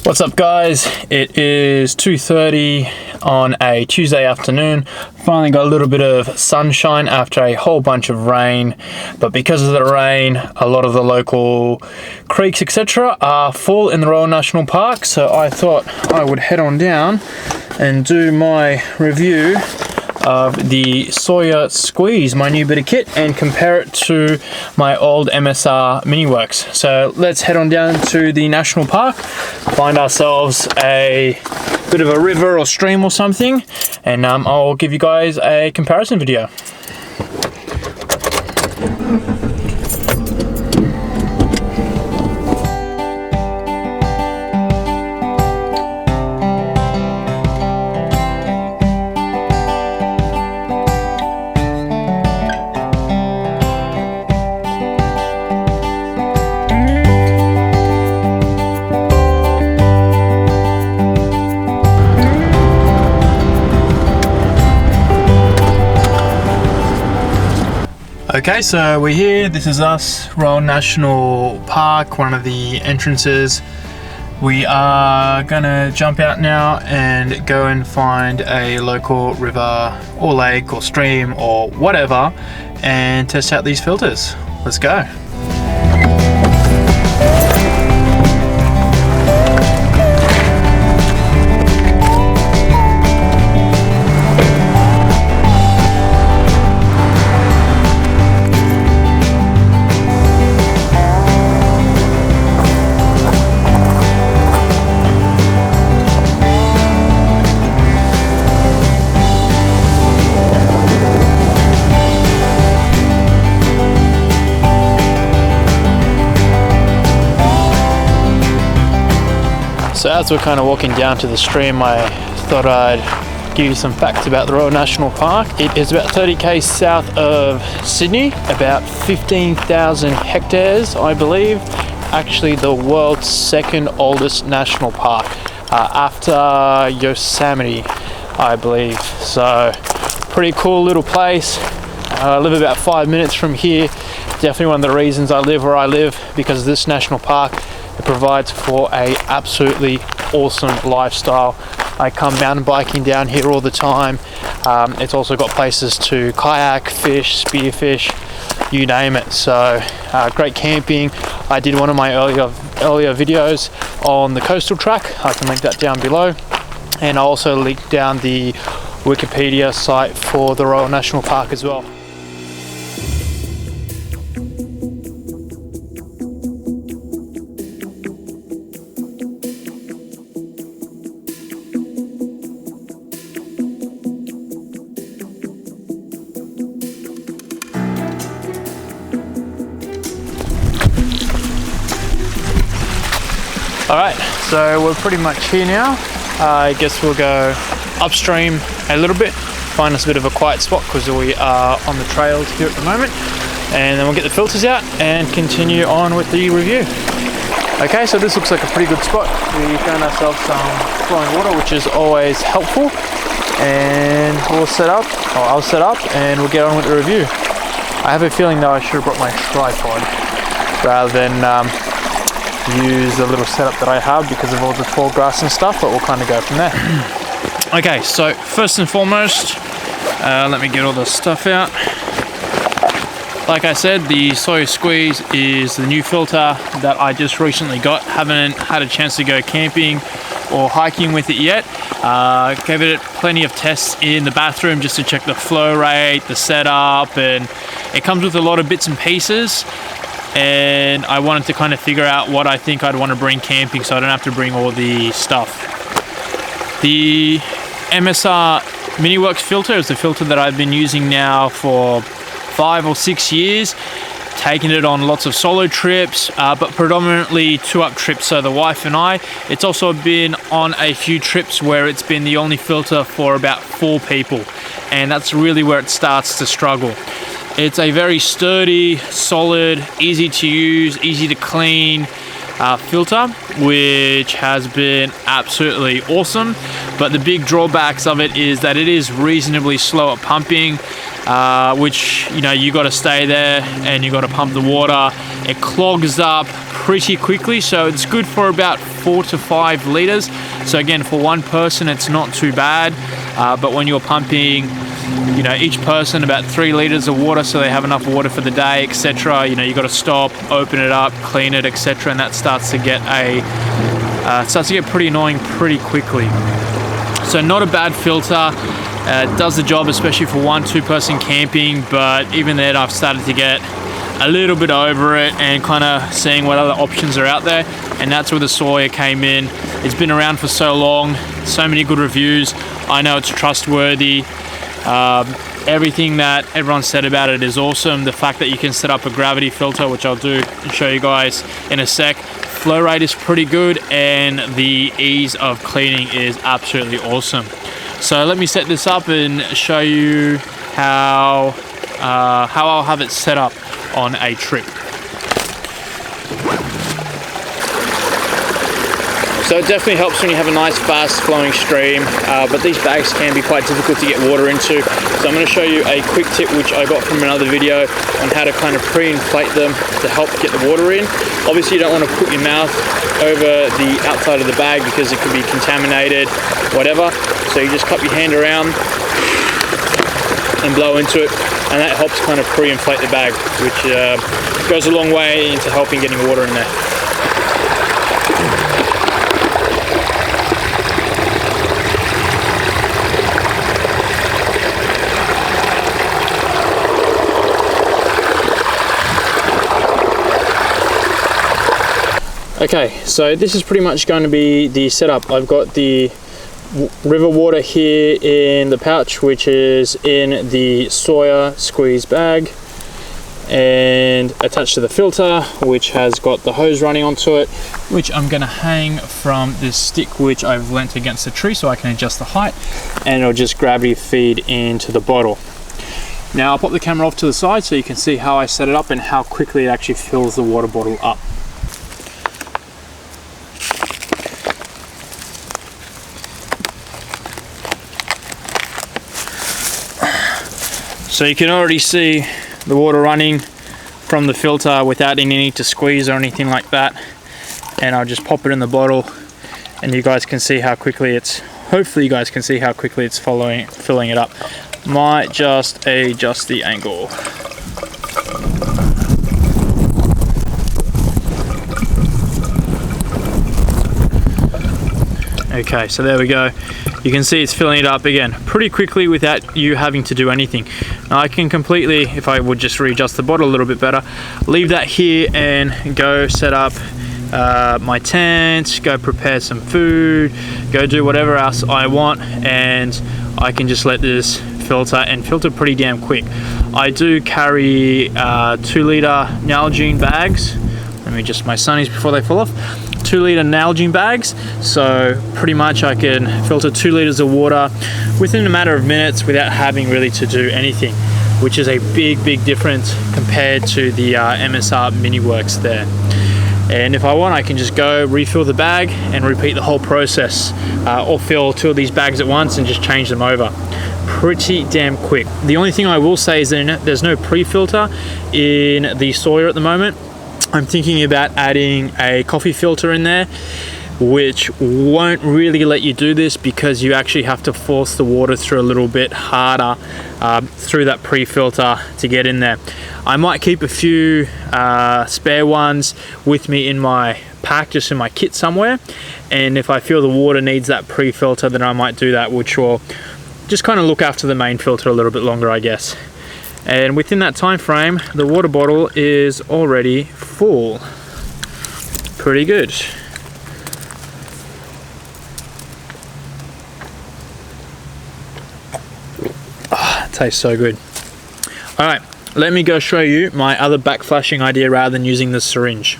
What's up guys, it is 2:30 on a Tuesday afternoon. Finally got a little bit of sunshine after a whole bunch of rain, but because of the rain a lot of the local creeks etc are full in the Royal National Park, so I thought I would head on down and do my review of the Sawyer Squeeze, my new bit of kit, and compare it to my old MSR mini works. So let's head on down to the national park, find ourselves a bit of a river or stream or something, and I'll give you guys a comparison video. Okay, so we're here. This is us, Royal National Park, one of the entrances. We are gonna jump out now and go and find a local river or lake or stream or whatever and test out these filters. Let's go. So as we're kind of walking down to the stream, I thought I'd give you some facts about the Royal National Park. It is about 30k south of Sydney, about 15,000 hectares, I believe. Actually the world's second oldest national park, after Yosemite, I believe. So pretty cool little place. I live about 5 minutes from here. Definitely one of the reasons I live where I live, because of this national park. It provides for a absolutely awesome lifestyle. I come mountain biking down here all the time. It's also got places to kayak, fish, spearfish, you name it. So great camping. I did one of my earlier videos on the coastal track. I can link that down below. And I also linked down the Wikipedia site for the Royal National Park as well. Alright, so we're pretty much here now. I guess we'll go upstream a little bit, find us a bit of a quiet spot because we are on the trails here at the moment, and then we'll get the filters out and continue on with the review. Okay, so this looks like a pretty good spot. We found ourselves some flowing water, which is always helpful, and we'll set up, or I'll set up, and we'll get on with the review. I have a feeling though I should have brought my tripod rather than use the little setup that I have because of all the tall grass and stuff, but we'll kind of go from there. Okay, so first and foremost, let me get all the stuff out. Like I said, the Sawyer Squeeze is the new filter that I just recently got. Haven't had a chance to go camping or hiking with it yet. Gave it plenty of tests in the bathroom just to check the flow rate, the setup, and it comes with a lot of bits and pieces. And I wanted to kind of figure out what I think I'd want to bring camping so I don't have to bring all the stuff. The MSR MiniWorks filter is the filter that I've been using now for 5 or 6 years, taking it on lots of solo trips, but predominantly 2-up trips, so the wife and I. It's also been on a few trips where it's been the only filter for about 4 people, and that's really where it starts to struggle. It's a very sturdy, solid, easy to use, easy to clean filter, which has been absolutely awesome. but the big drawbacks of it is that it is reasonably slow at pumping, which, you know, you got to stay there and you got to pump the water. It clogs up pretty quickly, so it's good for about 4 to 5 liters. So again, for one person it's not too bad, but when you're pumping, you know, each person about 3 liters of water, so they have enough water for the day, etc. You know, you got to stop, open it up, clean it, etc., and that starts to get pretty annoying pretty quickly. So not a bad filter. It does the job, especially for 1-2 person camping, but even then I've started to get a little bit over it and kind of seeing what other options are out there, and that's where the Sawyer came in. It's been around for so long, so many good reviews. I know it's trustworthy. Everything that everyone said about it is awesome. The fact that you can set up a gravity filter, which I'll do and show you guys in a sec. Flow rate is pretty good, and the ease of cleaning is absolutely awesome. So let me set this up and show you how I'll have it set up on a trip. So it definitely helps when you have a nice fast flowing stream, but these bags can be quite difficult to get water into. So I'm going to show you a quick tip which I got from another video on how to kind of pre-inflate them to help get the water in. Obviously you don't want to put your mouth over the outside of the bag because it could be contaminated, whatever. So you just cup your hand around and blow into it, and that helps kind of pre-inflate the bag, which goes a long way into helping getting water in there. Okay, so this is pretty much going to be the setup. I've got the river water here in the pouch, which is in the Sawyer Squeeze bag, and attached to the filter, which has got the hose running onto it, which I'm going to hang from this stick which I've leant against the tree so I can adjust the height, and it'll just gravity feed into the bottle. Now I'll pop the camera off to the side so you can see how I set it up and how quickly it actually fills the water bottle up. So you can already see the water running from the filter without any need to squeeze or anything like that. And I'll just pop it in the bottle, and you guys can see how quickly hopefully you guys can see how quickly it's filling it up. Might just adjust the angle. Okay, so there we go. You can see it's filling it up again pretty quickly without you having to do anything. Now I can completely, if I would just readjust the bottle a little bit better, leave that here and go set up my tent, go prepare some food, go do whatever else I want, and I can just let this filter pretty damn quick. I do carry 2-liter Nalgene bags. Let me adjust my sunnies before they fall off. 2-liter Nalgene bags, so pretty much I can filter 2 liters of water within a matter of minutes without having really to do anything, which is a big difference compared to the MSR mini works there. And if I want, I can just go refill the bag and repeat the whole process, or fill 2 of these bags at once and just change them over. Pretty damn quick. The only thing I will say is that there's no pre-filter in the Sawyer at the moment. I'm thinking about adding a coffee filter in there, which won't really let you do this because you actually have to force the water through a little bit harder through that pre-filter to get in there. I might keep a few spare ones with me in my pack, just in my kit somewhere, and if I feel the water needs that pre-filter, then I might do that, which will just kind of look after the main filter a little bit longer, I guess. And within that time frame, the water bottle is already full. Pretty good. Ah, it tastes so good. All right, let me go show you my other backflashing idea rather than using the syringe.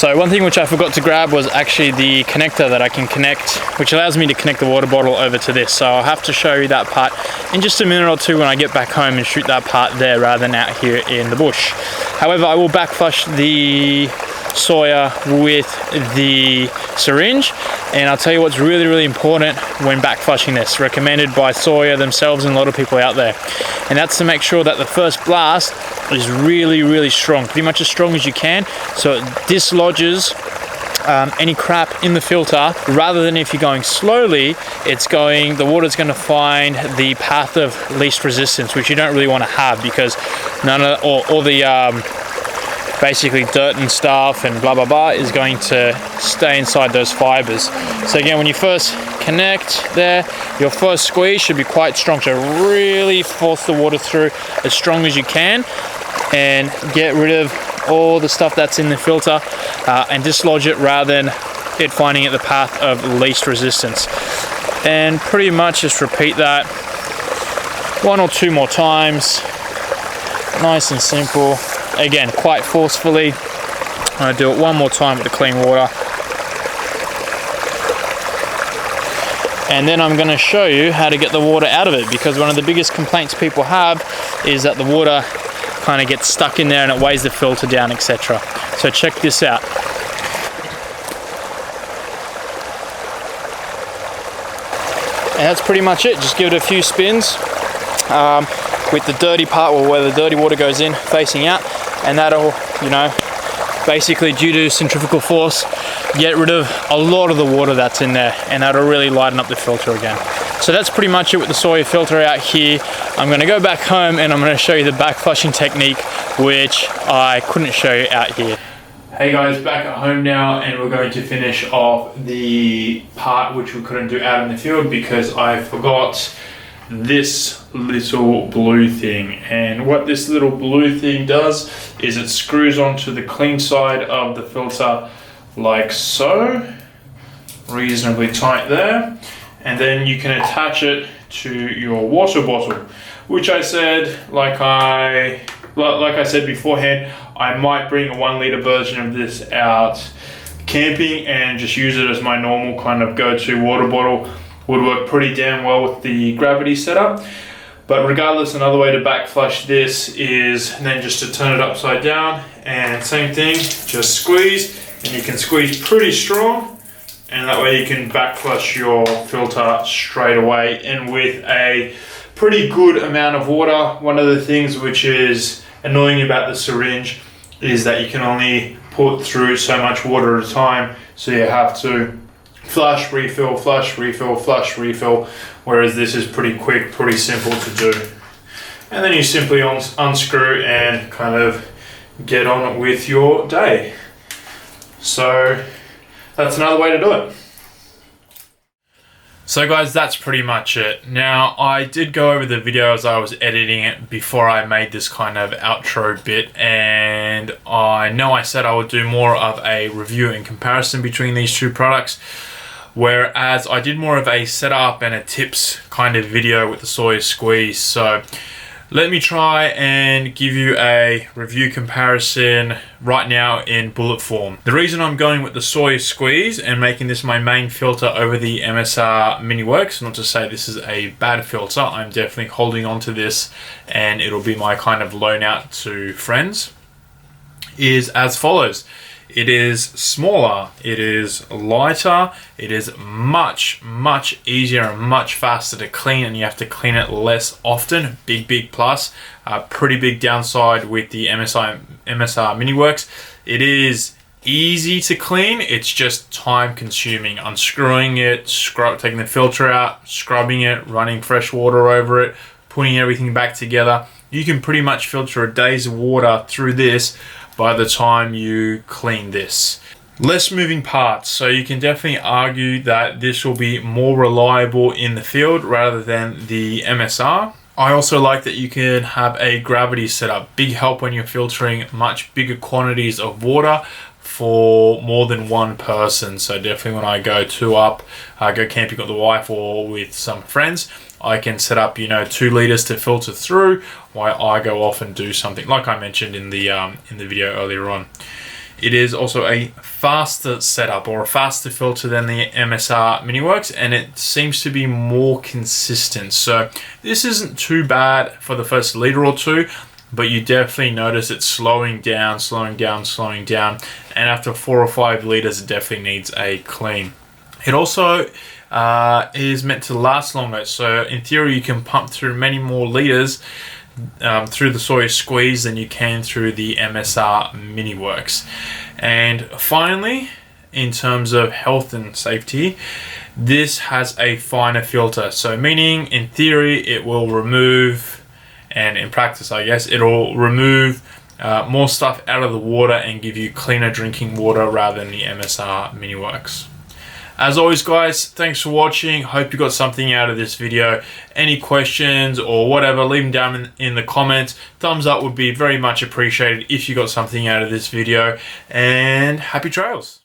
So one thing which I forgot to grab was actually the connector that I can connect, which allows me to connect the water bottle over to this. So I'll have to show you that part in just a minute or two when I get back home and shoot that part there rather than out here in the bush. However, I will back flush the Sawyer with the syringe, and I'll tell you what's really, really important when back flushing this, recommended by Sawyer themselves and a lot of people out there, and that's to make sure that the first blast is really, really strong, pretty much as strong as you can, so it dislodges any crap in the filter, rather than if you're going slowly, the water's going to find the path of least resistance, which you don't really want to have, because all the basically dirt and stuff and blah blah blah is going to stay inside those fibers. So again, when you first connect there, your first squeeze should be quite strong, so really force the water through as strong as you can and get rid of all the stuff that's in the filter and dislodge it rather than it finding it the path of least resistance. And pretty much just repeat that 1 or 2 more times, nice and simple. Again, quite forcefully. I'm going to do it 1 more time with the clean water. And then I'm going to show you how to get the water out of it, because one of the biggest complaints people have is that the water kind of gets stuck in there and it weighs the filter down, etc. So check this out. And that's pretty much it. Just give it a few spins with the dirty part, or where the dirty water goes in, facing out, and that'll, basically due to centrifugal force, get rid of a lot of the water that's in there, and that'll really lighten up the filter again. So that's pretty much it with the Sawyer filter out here. I'm going to go back home and I'm going to show you the back flushing technique, which I couldn't show you out here. Hey guys, back at home now, and we're going to finish off the part which we couldn't do out in the field because I forgot this little blue thing. And what this little blue thing does is it screws onto the clean side of the filter like so, reasonably tight there, and then you can attach it to your water bottle, which I said, like I said beforehand, I might bring a 1 litre version of this out camping and just use it as my normal kind of go-to water bottle. Would work pretty damn well with the gravity setup. But regardless, another way to back flush this is then just to turn it upside down, and same thing, just squeeze, and you can squeeze pretty strong, and that way you can back flush your filter straight away and with a pretty good amount of water. One of the things which is annoying about the syringe is that you can only put through so much water at a time, so you have to flush, refill, flush, refill, flush, refill, whereas this is pretty quick, pretty simple to do. And then you simply unscrew and kind of get on with your day. So that's another way to do it. So guys, that's pretty much it. Now, I did go over the video as I was editing it before I made this kind of outro bit, and I know I said I would do more of a review and comparison between these two products, whereas I did more of a setup and a tips kind of video with the Sawyer Squeeze. So let me try and give you a review comparison right now in bullet form. The reason I'm going with the Sawyer Squeeze and making this my main filter over the MSR Mini Works, not to say this is a bad filter, I'm definitely holding on to this and it'll be my kind of loan out to friends, is as follows. It is smaller, it is lighter, it is much easier and much faster to clean, and you have to clean it less often. Big plus. Pretty big downside with the MSR Mini Works. It is easy to clean, it's just time consuming. Unscrewing it, taking the filter out, scrubbing it, running fresh water over it, putting everything back together. You can pretty much filter a day's water through this by the time you clean this. Less moving parts, so you can definitely argue that this will be more reliable in the field rather than the MSR. I also like that you can have a gravity setup. Big help when you're filtering much bigger quantities of water for more than one person. So definitely when I go go camping with the wife or with some friends, I can set up 2 liters to filter through while I go off and do something like I mentioned in the video earlier on. It is also a faster setup or a faster filter than the MSR MiniWorks, and it seems to be more consistent. So this isn't too bad for the first liter or two, but you definitely notice it slowing down, and after 4 or 5 liters, it definitely needs a clean. It also is meant to last longer, so in theory you can pump through many more liters through the Sawyer Squeeze than you can through the MSR MiniWorks. And finally, in terms of health and safety, this has a finer filter, so meaning in theory it will remove, and in practice I guess it'll remove more stuff out of the water and give you cleaner drinking water rather than the MSR MiniWorks. As always guys, thanks for watching. Hope you got something out of this video. Any questions or whatever, leave them down in the comments. Thumbs up would be very much appreciated if you got something out of this video, and happy trails.